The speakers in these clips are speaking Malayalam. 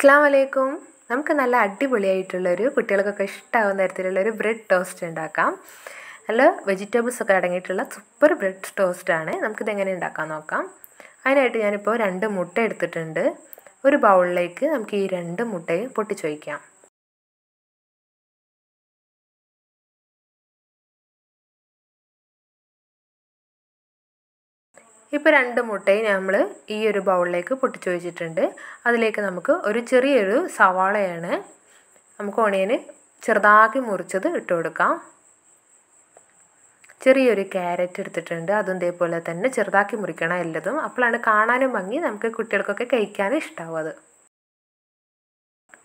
അസ്സലാമു അലൈക്കും. നമുക്ക് നല്ല അടിപൊളിയായിട്ടുള്ളൊരു കുട്ടികൾക്കൊക്കെ ഇഷ്ടമാകുന്ന തരത്തിലുള്ളൊരു ബ്രെഡ് ടോസ്റ്റ് ഉണ്ടാക്കാം. നല്ല വെജിറ്റബിൾസ് ഒക്കെ അടങ്ങിയിട്ടുള്ള സൂപ്പർ ബ്രെഡ് ടോസ്റ്റാണ്. നമുക്കിതെങ്ങനെ ഉണ്ടാക്കാൻ നോക്കാം. അതിനായിട്ട് ഞാനിപ്പോൾ 2 മുട്ട എടുത്തിട്ടുണ്ട്. ഒരു ബൗളിലേക്ക് നമുക്ക് ഈ 2 മുട്ടയും പൊട്ടിച്ച് വയ്ക്കാം. ഇപ്പോൾ 2 മുട്ടയും നമ്മൾ ഈ ഒരു ബൗളിലേക്ക് പൊട്ടിച്ച് വെച്ചിട്ടുണ്ട്. അതിലേക്ക് നമുക്ക് ഒരു ചെറിയൊരു സവാളയാണ്, നമുക്ക് ഓണിയന് ചെറുതാക്കി മുറിച്ചത് ഇട്ട് കൊടുക്കാം. ചെറിയൊരു ക്യാരറ്റ് എടുത്തിട്ടുണ്ട്, അതും ഇതേപോലെ തന്നെ ചെറുതാക്കി മുറിക്കണം എല്ലതും. അപ്പോഴാണ് കാണാനും ഭംഗി, നമുക്ക് കുട്ടികൾക്കൊക്കെ കഴിക്കാനും ഇഷ്ടമാവും അത്.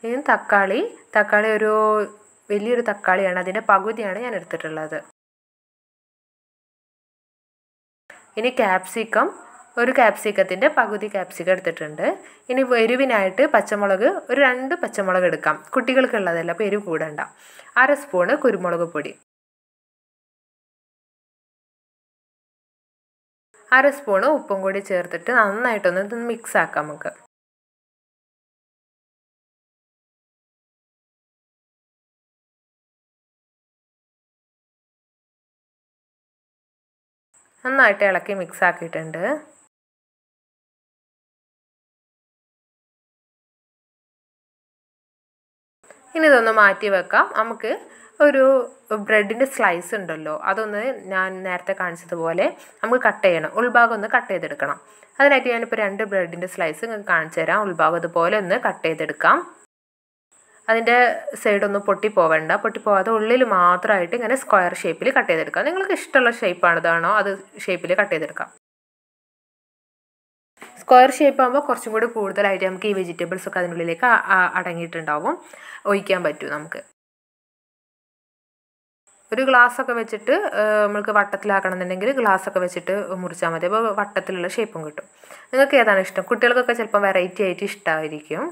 ഇനി തക്കാളി ഒരു വലിയൊരു തക്കാളിയാണ്, അതിൻ്റെ പകുതിയാണ് ഞാൻ എടുത്തിട്ടുള്ളത്. ഇനി ഒരു ക്യാപ്സിക്കത്തിൻ്റെ പകുതി ക്യാപ്സിക്കം എടുത്തിട്ടുണ്ട്. ഇനി എരിവിനായിട്ട് പച്ചമുളക് ഒരു 2 പച്ചമുളക് എടുക്കാം. കുട്ടികൾക്കുള്ളതല്ല, അപ്പോൾ എരിവ് കൂടണ്ട. 1/2 സ്പൂണ് കുരുമുളക് പൊടി, 1/2 സ്പൂണ് ഉപ്പും കൂടി ചേർത്തിട്ട് നന്നായിട്ടൊന്ന് മിക്സ് ആക്കാം നമുക്ക്. നന്നായിട്ട് ഇളക്കി മിക്സ് ആക്കിയിട്ടുണ്ട്. ഇനി ഇതൊന്ന് മാറ്റി വെക്കാം. നമുക്ക് ഒരു ബ്രെഡിൻ്റെ സ്ലൈസ് ഉണ്ടല്ലോ, അതൊന്ന് ഞാൻ നേരത്തെ കാണിച്ചതുപോലെ നമുക്ക് കട്ട് ചെയ്യണം. ഉൾഭാഗം ഒന്ന് കട്ട് ചെയ്തെടുക്കണം. അതിനായിട്ട് ഞാനിപ്പോൾ 2 ബ്രെഡിൻ്റെ സ്ലൈസ് നിങ്ങൾക്ക് കാണിച്ചു തരാം. ഉൾഭാഗം ഇതുപോലെ ഒന്ന് കട്ട് ചെയ്തെടുക്കാം. അതിൻ്റെ സൈഡൊന്നും പൊട്ടിപ്പോവാതെ ഉള്ളിൽ മാത്രമായിട്ട് ഇങ്ങനെ സ്ക്വയർ ഷേപ്പിൽ കട്ട് ചെയ്തെടുക്കാം. നിങ്ങൾക്ക് ഇഷ്ടമുള്ള ഷേപ്പാണിതാണോ അത് ഷേപ്പിൽ കട്ട് ചെയ്തെടുക്കാം. സ്ക്വയർ ഷേപ്പ് ആകുമ്പോൾ കുറച്ചും കൂടി കൂടുതലായിട്ട് നമുക്ക് ഈ വെജിറ്റബിൾസ് ഒക്കെ അതിനുള്ളിലേക്ക് അടങ്ങിയിട്ടുണ്ടാവും, ഒഴിക്കാൻ പറ്റും. നമുക്ക് ഒരു ഗ്ലാസ്സൊക്കെ വെച്ചിട്ട് നമുക്ക് വട്ടത്തിലാക്കണം എന്നുണ്ടെങ്കിൽ ഗ്ലാസ്സൊക്കെ വെച്ചിട്ട് മുറിച്ചാൽ മതി. അപ്പോൾ വട്ടത്തിലുള്ള ഷേപ്പും കിട്ടും. നിങ്ങൾക്ക് ഏതാണ് ഇഷ്ടം? കുട്ടികൾക്കൊക്കെ ചിലപ്പോൾ വെറൈറ്റി ആയിട്ട് ഇഷ്ടമായിരിക്കും.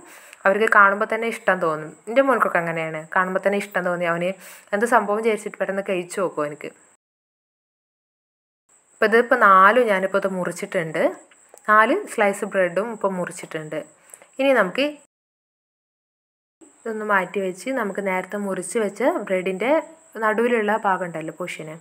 അവർക്ക് കാണുമ്പോൾ തന്നെ ഇഷ്ടം തോന്നും. എൻ്റെ മോൻക്കൊക്കെ അങ്ങനെയാണ്, കാണുമ്പോൾ തന്നെ ഇഷ്ടം തോന്നി അവന് എന്ത് സംഭവം വിചാരിച്ചിട്ട് പെട്ടെന്ന് കഴിച്ചു നോക്കും എനിക്ക്. ഇപ്പോൾ ഇതിപ്പോൾ 4 ഞാനിപ്പോൾ ഇത് മുറിച്ചിട്ടുണ്ട്. 4 സ്ലൈസ് ബ്രെഡും ഇപ്പോൾ മുറിച്ചിട്ടുണ്ട്. ഇനി നമുക്ക് ഇതൊന്ന് മാറ്റി വെച്ച് നമുക്ക് നേരത്തെ മുറിച്ച് വെച്ച ബ്രെഡിൻ്റെ നടുവിലുള്ള ഭാഗം ഉണ്ടല്ലോ, പോർഷന്,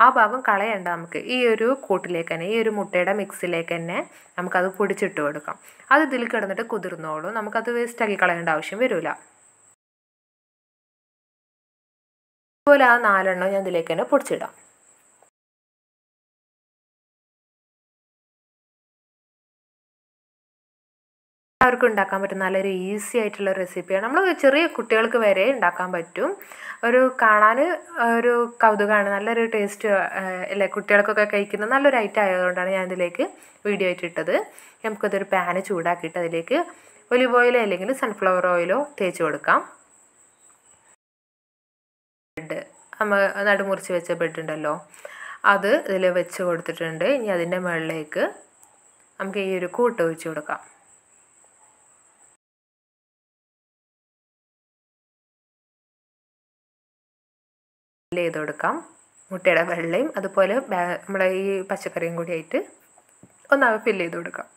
ആ ഭാഗം കളയണ്ട. നമുക്ക് ഈ ഒരു കൂട്ടിലേക്ക് തന്നെ, ഈ ഒരു മുട്ടയുടെ മിക്സിലേക്ക് തന്നെ നമുക്കത് പൊടിച്ചിട്ട് കൊടുക്കാം. അത് ഇതിൽ കിടന്നിട്ട് കുതിർന്നോളും, നമുക്കത് വേസ്റ്റാക്കി കളയേണ്ട ആവശ്യം വരില്ല. അതുപോലെ ആ 4 എണ്ണം ഞാൻ ഇതിലേക്ക് തന്നെ പൊടിച്ചിടാം. എല്ലാവർക്കും ഉണ്ടാക്കാൻ പറ്റും നല്ലൊരു ഈസി ആയിട്ടുള്ള റെസിപ്പിയാണ്. നമ്മൾ ചെറിയ കുട്ടികൾക്ക് വരെ ഉണ്ടാക്കാൻ പറ്റും. ഒരു കാണാൻ ഒരു കൗതുകമാണ്, നല്ലൊരു ടേസ്റ്റ് അല്ലേ, കുട്ടികൾക്കൊക്കെ കഴിക്കുന്ന നല്ലൊരു ഐറ്റം ആയതുകൊണ്ടാണ് ഞാൻ ഇതിലേക്ക് വീഡിയോ ആയിട്ട് ഇട്ടത്. നമുക്കതൊരു പാന് ചൂടാക്കിയിട്ട് അതിലേക്ക് ഒലിവ് ഓയിലോ അല്ലെങ്കിൽ സൺഫ്ലവർ ഓയിലോ തേച്ച് കൊടുക്കാം. നടുമുറിച്ച് വെച്ച ബ്രെഡ് ഉണ്ടല്ലോ, അത് ഇതിൽ വെച്ച് കൊടുത്തിട്ടുണ്ട്. ഇനി അതിൻ്റെ മുകളിലേക്ക് നമുക്ക് ഈ ഒരു കൂട്ട് ഒഴിച്ച് കൊടുക്കാം. ഫില്ല് ചെയ്ത് കൊടുക്കാം. മുട്ടയുടെ വെള്ളയും അതുപോലെ നമ്മളെ ഈ പച്ചക്കറിയും കൂടി ആയിട്ട് ഒന്നാമത് ഫില്ല് ചെയ്ത് കൊടുക്കാം.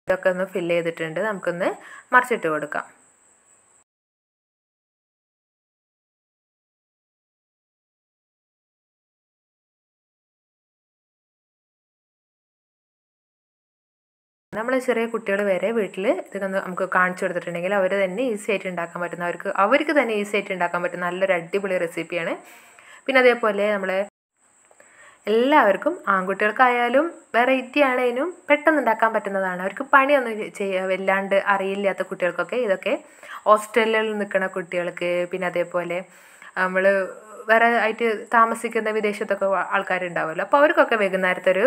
ഇതൊക്കെ ഒന്ന് ഫില്ല് ചെയ്തിട്ടുണ്ട്. നമുക്കൊന്ന് മറിച്ചിട്ട് കൊടുക്കാം. നമ്മൾ ചെറിയ കുട്ടികൾ വരെ വീട്ടിൽ ഇതൊക്കെ നമുക്ക് കാണിച്ചു കൊടുത്തിട്ടുണ്ടെങ്കിൽ അവർ തന്നെ ഈസി ആയിട്ട് ഉണ്ടാക്കാൻ പറ്റുന്ന, അവർക്ക് തന്നെ ഈസി ആയിട്ട് ഉണ്ടാക്കാൻ പറ്റുന്ന നല്ലൊരു അടിപൊളി റെസിപ്പിയാണ്. പിന്നെ അതേപോലെ നമ്മൾ എല്ലാവർക്കും, ആൺകുട്ടികൾക്കായാലും വെറൈറ്റി ആണേലും പെട്ടെന്ന് ഉണ്ടാക്കാൻ പറ്റുന്നതാണ്. അവർക്ക് പണിയൊന്നും വല്ലാണ്ട് അറിയില്ലാത്ത കുട്ടികൾക്കൊക്കെ ഇതൊക്കെ, ഹോസ്റ്റലിൽ നിൽക്കുന്ന കുട്ടികൾക്ക്, പിന്നെ അതേപോലെ നമ്മൾ വേറെ ആയിട്ട് താമസിക്കുന്ന വിദേശത്തൊക്കെ ആൾക്കാരുണ്ടാവുമല്ലോ, അപ്പോൾ അവർക്കൊക്കെ വൈകുന്നേരത്തെ ഒരു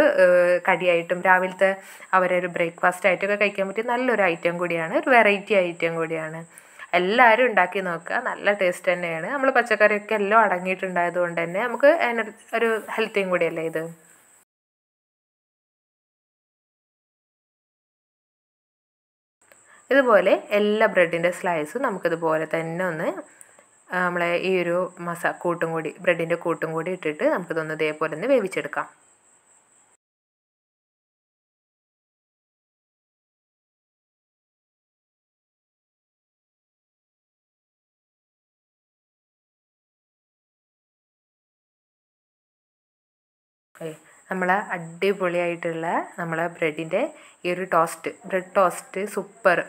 കടിയായിട്ടും രാവിലത്തെ അവരൊരു ബ്രേക്ക്ഫാസ്റ്റ് ആയിട്ടൊക്കെ കഴിക്കാൻ പറ്റിയ നല്ലൊരു ഐറ്റം കൂടിയാണ്, ഒരു വെറൈറ്റി ഐറ്റം കൂടിയാണ്. എല്ലാവരും ഉണ്ടാക്കി നോക്കുക, നല്ല ടേസ്റ്റ് തന്നെയാണ്. നമ്മൾ പച്ചക്കറിയൊക്കെ എല്ലാം അടങ്ങിയിട്ടുണ്ടായത് കൊണ്ട് തന്നെ നമുക്ക് ഒരു ഹെൽത്തിയും കൂടിയല്ലേ ഇത്. ഇതുപോലെ എല്ലാ ബ്രെഡിൻ്റെ സ്ലൈസും നമുക്കിതുപോലെ തന്നെ ഒന്ന് നമ്മളെ ഈ ഒരു ബ്രെഡിൻ്റെ കൂട്ടും കൂടി ഇട്ടിട്ട് നമുക്കിതൊന്ന് ഇതേപോലെ ഒന്ന് വേവിച്ചെടുക്കാം. നമ്മളെ അടിപൊളിയായിട്ടുള്ള നമ്മളെ ബ്രെഡിൻ്റെ ഈ ഒരു ബ്രെഡ് ടോസ്റ്റ് സൂപ്പർ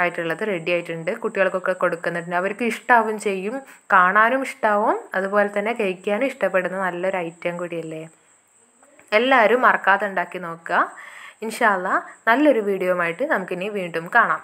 ആയിട്ടുള്ളത് റെഡി ആയിട്ടുണ്ട്. കുട്ടികൾക്കൊക്കെ കൊടുക്കുന്നുണ്ട്. അവർക്ക് ഇഷ്ടാവും ചെയ്യും, കാണാനും ഇഷ്ടാവും, അതുപോലെ തന്നെ കഴിക്കാനും ഇഷ്ടപ്പെടുന്ന നല്ലൊരു ഐറ്റം കൂടിയല്ലേ. എല്ലാവരും മറക്കാതെ ഉണ്ടാക്കി നോക്കുക. ഇൻഷാ അല്ലാ നല്ലൊരു വീഡിയോ ആയിട്ട് നമുക്കിനി വീണ്ടും കാണാം.